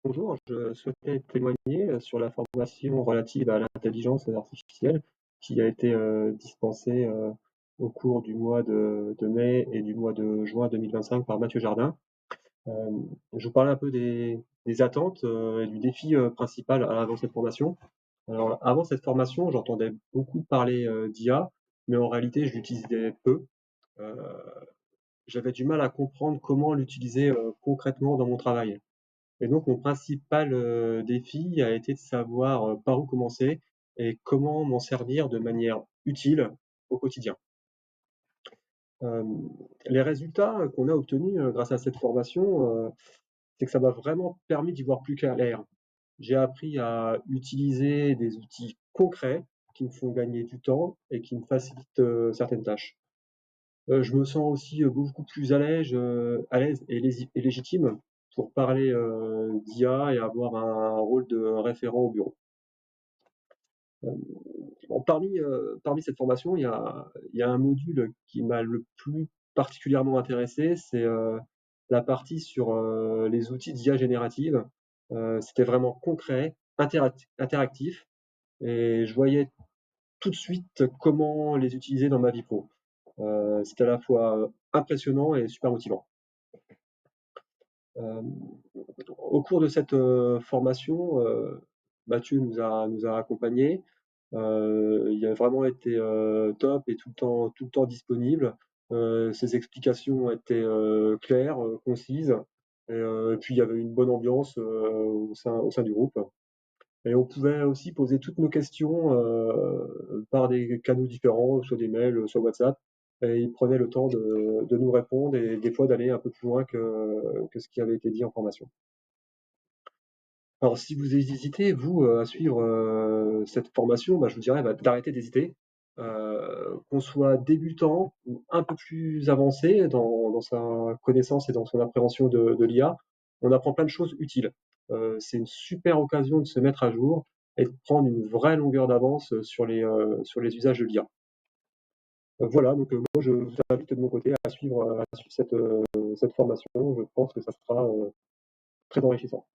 Bonjour, je souhaitais témoigner sur la formation relative à l'intelligence artificielle qui a été dispensée au cours du mois de mai et du mois de juin 2025 par Mathieu Jardin. Euh, je vous parlais un peu des attentes et du défi principal avant cette formation. Alors, avant cette formation, j'entendais beaucoup parler d'IA, mais en réalité, je l'utilisais peu. Euh, J'avais du mal à comprendre comment l'utiliser concrètement dans mon travail. Et donc mon principal, défi a été de savoir, par où commencer et comment m'en servir de manière utile au quotidien. Les résultats qu'on a obtenus, grâce à cette formation, c'est que ça m'a vraiment permis d'y voir plus clair. J'ai appris à utiliser des outils concrets qui me font gagner du temps et qui me facilitent, certaines tâches. Je me sens aussi, beaucoup plus à l'aise et légitime pour parler, d'IA et avoir un rôle de référent au bureau. Bon, parmi cette formation, il y a un module qui m'a le plus particulièrement intéressé, c'est, la partie sur, les outils d'IA générative. C'était vraiment concret, interactif et je voyais tout de suite comment les utiliser dans ma vie pro. C'était à la fois impressionnant et super motivant. Euh, Au cours de cette formation, Mathieu nous a accompagnés. Il a vraiment été top et tout le temps disponible. Ses explications étaient claires, concises. Et puis il y avait une bonne ambiance au sein du groupe. Et on pouvait aussi poser toutes nos questions par des canaux différents, soit des mails, soit WhatsApp. Et il prenait le temps de nous répondre et des fois d'aller un peu plus loin que ce qui avait été dit en formation. Alors, si vous hésitez, vous, à suivre cette formation, bah, je vous dirais d'arrêter d'hésiter. Qu'on soit débutant ou un peu plus avancé dans sa connaissance et dans son appréhension de l'IA, on apprend plein de choses utiles. C'est une super occasion de se mettre à jour et de prendre une vraie longueur d'avance sur les usages de l'IA. Voilà, donc moi je vous invite de mon côté à suivre cette formation. Je pense que ça sera très enrichissant.